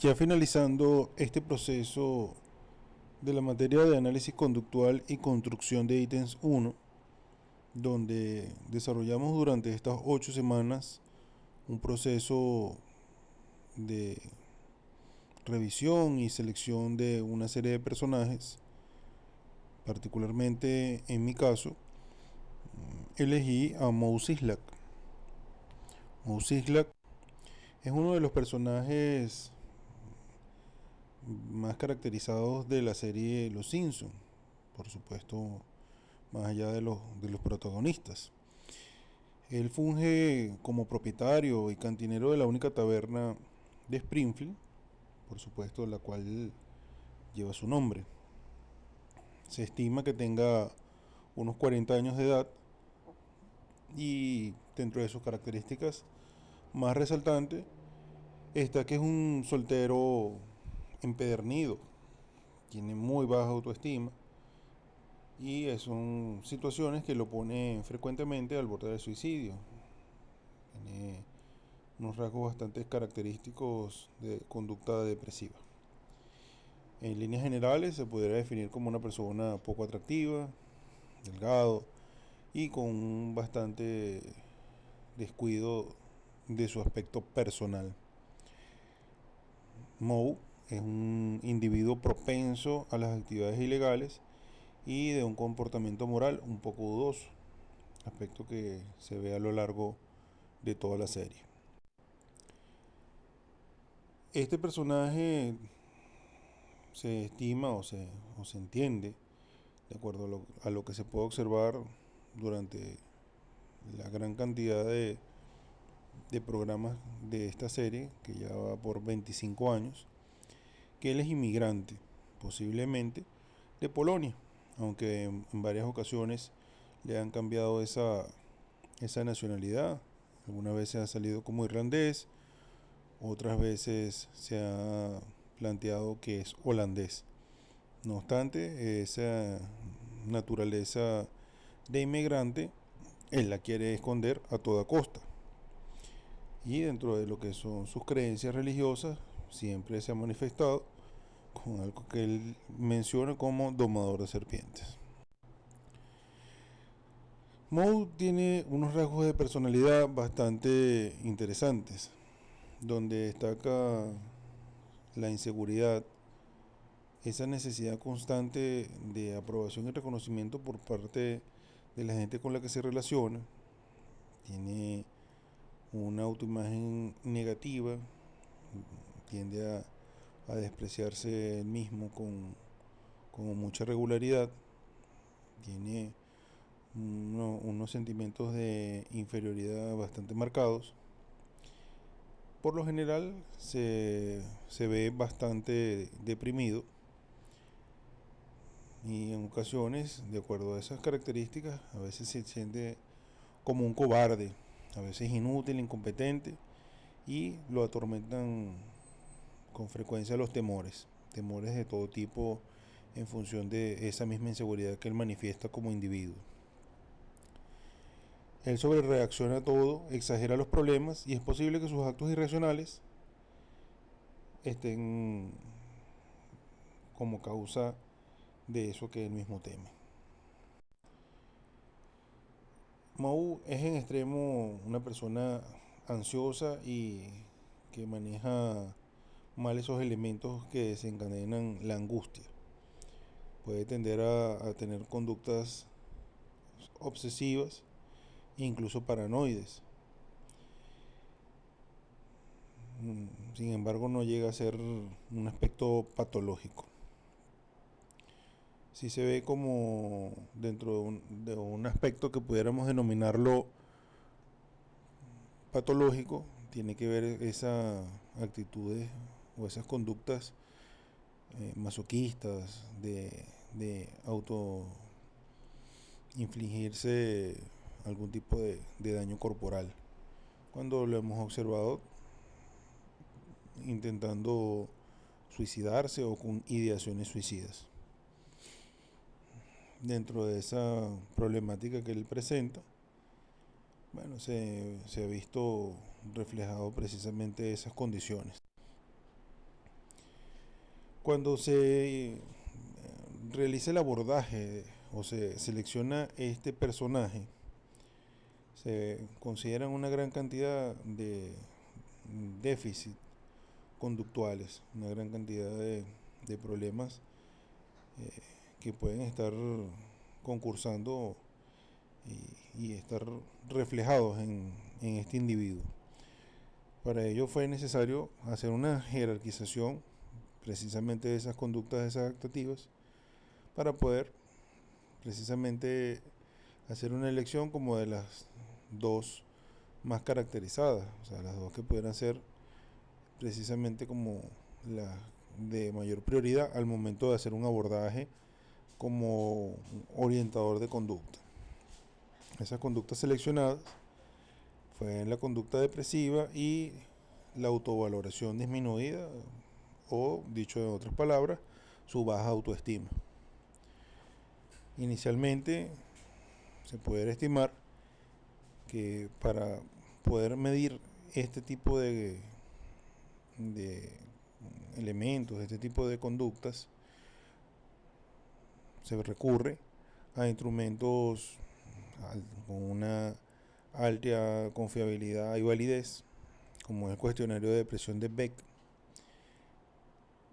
Ya finalizando este proceso de la materia de análisis conductual y construcción de ítems 1, donde desarrollamos durante estas 8 semanas un proceso de revisión y selección de una serie de personajes. Particularmente en mi caso, elegí a Moe Szyslak. Moe Szyslak es uno de los personajes más caracterizados de la serie Los Simpson, por supuesto, más allá de los protagonistas. Él funge como propietario y cantinero de la única taberna de Springfield, por supuesto, la cual lleva su nombre. Se estima que tenga unos 40 años de edad y dentro de sus características más resaltantes está que es un soltero empedernido, tiene muy baja autoestima y son situaciones que lo ponen frecuentemente al borde del suicidio. Tiene unos rasgos bastante característicos de conducta depresiva. En líneas generales se podría definir como una persona poco atractiva, delgado y con un bastante descuido de su aspecto personal. Moe es un individuo propenso a las actividades ilegales y de un comportamiento moral un poco dudoso, aspecto que se ve a lo largo de toda la serie. Este personaje se estima o se entiende, de acuerdo a lo que se puede observar durante la gran cantidad de programas de esta serie, que ya va por 25 años, que él es inmigrante, posiblemente de Polonia, aunque en varias ocasiones le han cambiado esa nacionalidad. Algunas veces ha salido como irlandés, otras veces se ha planteado que es holandés. No obstante, esa naturaleza de inmigrante, él la quiere esconder a toda costa. Y dentro de lo que son sus creencias religiosas, siempre se ha manifestado con algo que él menciona como domador de serpientes. Moe tiene unos rasgos de personalidad bastante interesantes, donde destaca la inseguridad, esa necesidad constante de aprobación y reconocimiento por parte de la gente con la que se relaciona. Tiene una autoimagen negativa, tiende a despreciarse él mismo con mucha regularidad, tiene unos sentimientos de inferioridad bastante marcados. Por lo general se ve bastante deprimido y en ocasiones, de acuerdo a esas características, a veces se siente como un cobarde, a veces inútil, incompetente, y lo atormentan con frecuencia los temores de todo tipo en función de esa misma inseguridad que él manifiesta como individuo. Él sobrereacciona a todo, exagera los problemas y es posible que sus actos irracionales estén como causa de eso que él mismo teme. Moe es en extremo una persona ansiosa y que maneja mal esos elementos que desencadenan la angustia. Puede tender a tener conductas obsesivas e incluso paranoides. Sin embargo, no llega a ser un aspecto patológico. Si se ve como dentro de un aspecto que pudiéramos denominarlo patológico, tiene que ver esas actitudes o esas conductas masoquistas de auto infligirse algún tipo de daño corporal. Cuando lo hemos observado intentando suicidarse o con ideaciones suicidas. Dentro de esa problemática que él presenta, bueno, se ha visto reflejado precisamente esas condiciones. Cuando se realiza el abordaje o se selecciona este personaje, se consideran una gran cantidad de déficit conductuales, una gran cantidad de problemas que pueden estar concursando y estar reflejados en este individuo. Para ello fue necesario hacer una jerarquización precisamente de esas conductas desadaptativas para poder precisamente hacer una elección como de las dos más caracterizadas, o sea, las dos que pudieran ser precisamente como las de mayor prioridad al momento de hacer un abordaje como orientador de conducta. Esas conductas seleccionadas fue la conducta depresiva y la autovaloración disminuida, o dicho en otras palabras, su baja autoestima. Inicialmente se puede estimar que para poder medir este tipo de elementos, este tipo de conductas, se recurre a instrumentos con una alta confiabilidad y validez, como el cuestionario de depresión de Beck,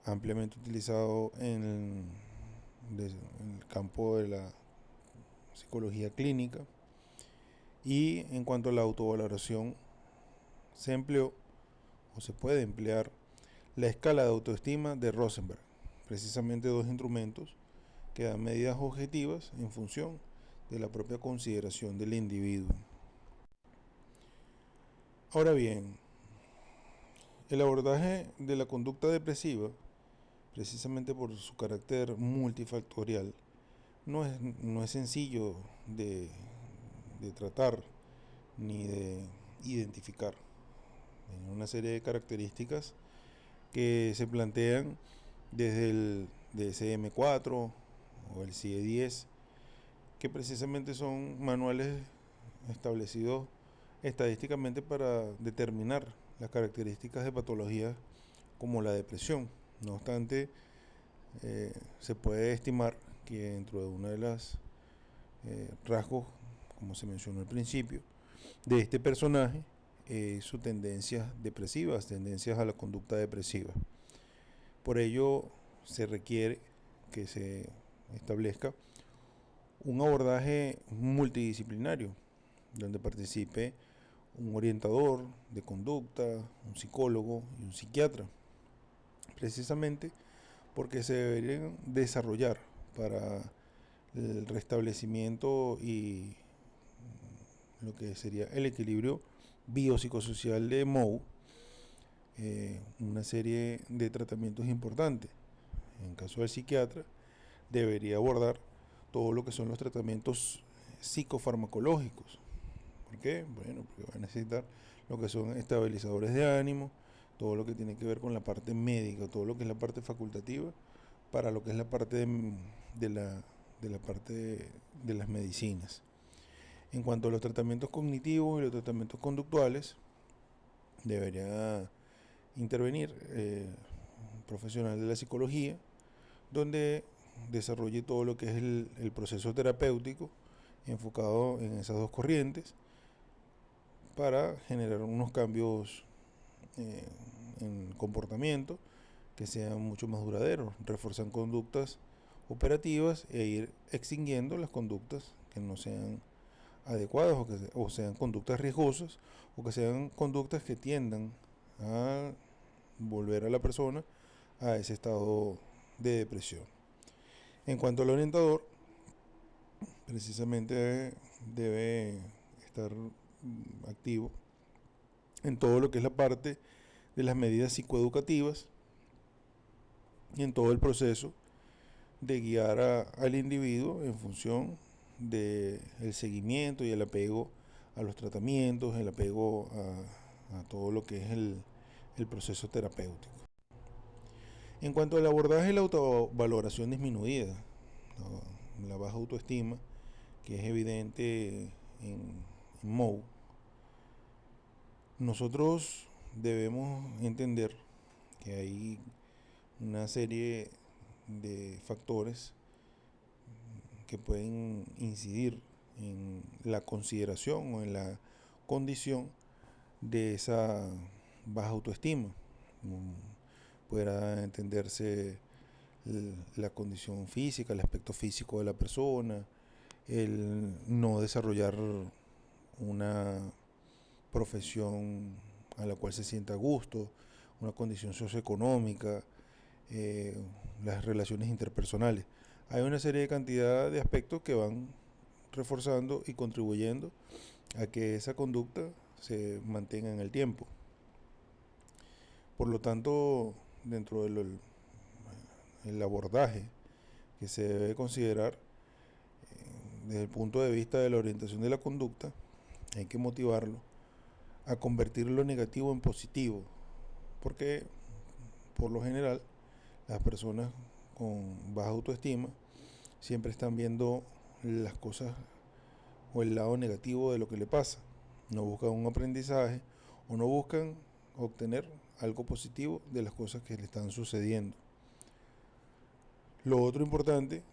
ampliamente utilizado en el campo de la psicología clínica. Y en cuanto a la autovaloración, se empleó o se puede emplear la escala de autoestima de Rosenberg, precisamente dos instrumentos que dan medidas objetivas en función de la propia consideración del individuo. Ahora bien, el abordaje de la conducta depresiva, precisamente por su carácter multifactorial, no es sencillo de tratar ni de identificar. Hay una serie de características que se plantean desde el DSM-4 o el CIE-10, que precisamente son manuales establecidos estadísticamente para determinar las características de patologías como la depresión. No obstante, se puede estimar que dentro de una de las rasgos, como se mencionó al principio, de este personaje, sus tendencias depresivas, tendencias a la conducta depresiva. Por ello, se requiere que se establezca un abordaje multidisciplinario, donde participe un orientador de conducta, un psicólogo y un psiquiatra, precisamente porque se deberían desarrollar para el restablecimiento y lo que sería el equilibrio biopsicosocial de Moe, una serie de tratamientos importantes. En caso del psiquiatra, debería abordar todo lo que son los tratamientos psicofarmacológicos. ¿Por qué? Bueno, porque va a necesitar lo que son estabilizadores de ánimo, todo lo que tiene que ver con la parte médica, todo lo que es la parte facultativa, para lo que es la parte de la parte de las medicinas. En cuanto a los tratamientos cognitivos y los tratamientos conductuales, debería intervenir un profesional de la psicología, donde desarrolle todo lo que es el proceso terapéutico enfocado en esas dos corrientes para generar unos cambios en comportamiento que sean mucho más duraderos, reforzar conductas operativas e ir extinguiendo las conductas que no sean adecuadas o sean conductas riesgosas o que sean conductas que tiendan a volver a la persona a ese estado de depresión. En cuanto al orientador, precisamente debe estar activo en todo lo que es la parte de las medidas psicoeducativas y en todo el proceso de guiar al individuo en función del seguimiento y el apego a los tratamientos, el apego a todo lo que es el proceso terapéutico. En cuanto al abordaje de la autovaloración disminuida, la baja autoestima, que es evidente en Moe, nosotros debemos entender que hay una serie de factores que pueden incidir en la consideración o en la condición de esa baja autoestima. Pudiera entenderse la condición física, el aspecto físico de la persona, el no desarrollar una profesión a la cual se sienta a gusto, una condición socioeconómica, las relaciones interpersonales. Hay una serie de cantidad de aspectos que van reforzando y contribuyendo a que esa conducta se mantenga en el tiempo. Por lo tanto, dentro del el abordaje que se debe considerar desde el punto de vista de la orientación de la conducta, hay que motivarlo a convertir lo negativo en positivo, porque por lo general las personas con baja autoestima siempre están viendo las cosas o el lado negativo de lo que le pasa. No buscan un aprendizaje o no buscan obtener algo positivo de las cosas que le están sucediendo. Lo otro importante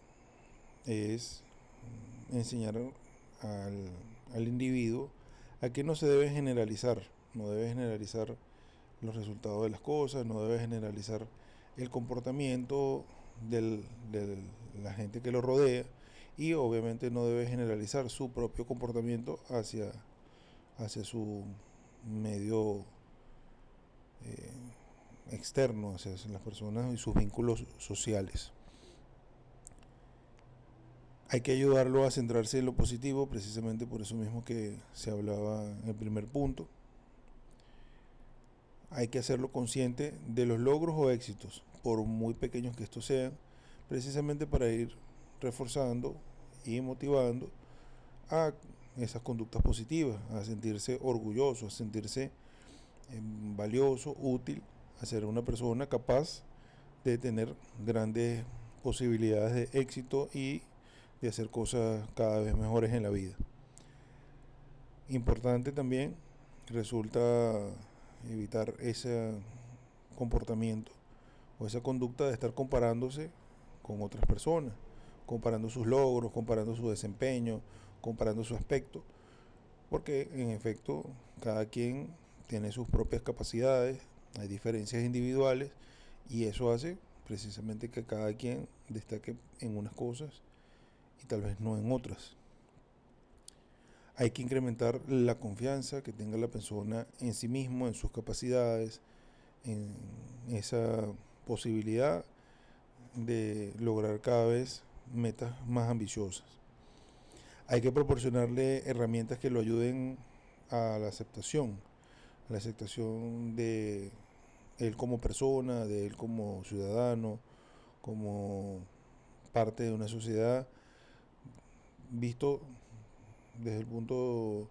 es enseñar al individuo a que no se debe generalizar, no debe generalizar los resultados de las cosas, no debe generalizar el comportamiento de la gente que lo rodea y obviamente no debe generalizar su propio comportamiento hacia su medio externo, hacia las personas y sus vínculos sociales. Hay que ayudarlo a centrarse en lo positivo, precisamente por eso mismo que se hablaba en el primer punto. Hay que hacerlo consciente de los logros o éxitos, por muy pequeños que estos sean, precisamente para ir reforzando y motivando a esas conductas positivas, a sentirse orgulloso, a sentirse valioso, útil, a ser una persona capaz de tener grandes posibilidades de éxito y de hacer cosas cada vez mejores en la vida. Importante también resulta evitar ese comportamiento o esa conducta de estar comparándose con otras personas, comparando sus logros, comparando su desempeño, comparando su aspecto, porque en efecto cada quien tiene sus propias capacidades, hay diferencias individuales y eso hace precisamente que cada quien destaque en unas cosas y tal vez no en otras. Hay que incrementar la confianza que tenga la persona en sí mismo, en sus capacidades, en esa posibilidad de lograr cada vez metas más ambiciosas. Hay que proporcionarle herramientas que lo ayuden a la aceptación de él como persona, de él como ciudadano, como parte de una sociedad, visto desde el punto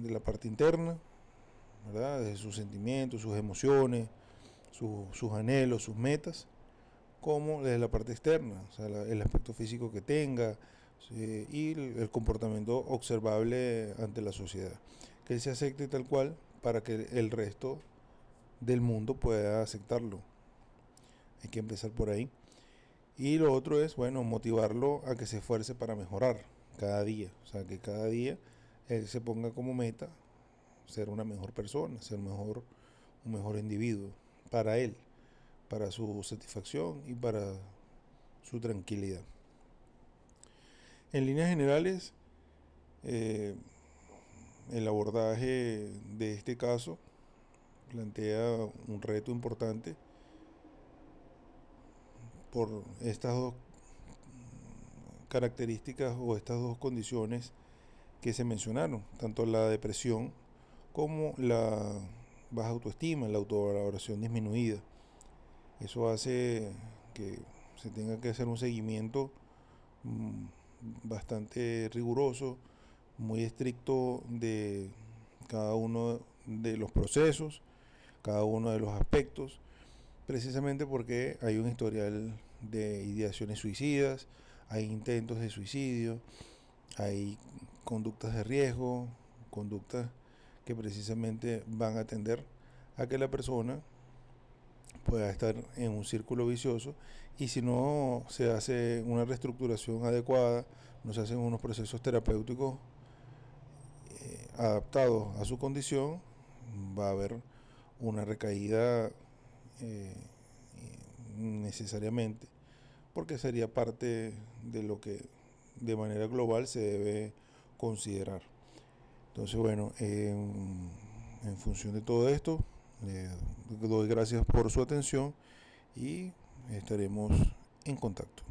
de la parte interna, ¿verdad? Desde sus sentimientos, sus emociones, sus anhelos, sus metas, como desde la parte externa, o sea, el aspecto físico que tenga y el comportamiento observable ante la sociedad. Que él se acepte tal cual para que el resto del mundo pueda aceptarlo. Hay que empezar por ahí. Y lo otro es, bueno, motivarlo a que se esfuerce para mejorar cada día. O sea, que cada día él se ponga como meta ser una mejor persona, ser un mejor individuo para él, para su satisfacción y para su tranquilidad. En líneas generales, eh, el abordaje de este caso plantea un reto importante por estas dos características o estas dos condiciones que se mencionaron, tanto la depresión como la baja autoestima, la autovaloración disminuida. Eso hace que se tenga que hacer un seguimiento bastante riguroso, muy estricto de cada uno de los procesos, cada uno de los aspectos, precisamente porque hay un historial de ideaciones suicidas, hay intentos de suicidio, hay conductas de riesgo, conductas que precisamente van a tender a que la persona pueda estar en un círculo vicioso, y si no se hace una reestructuración adecuada, no se hacen unos procesos terapéuticos adaptados a su condición, va a haber una recaída eh, necesariamente, porque sería parte de lo que de manera global se debe considerar. Entonces, bueno, en función de todo esto, le doy gracias por su atención y estaremos en contacto.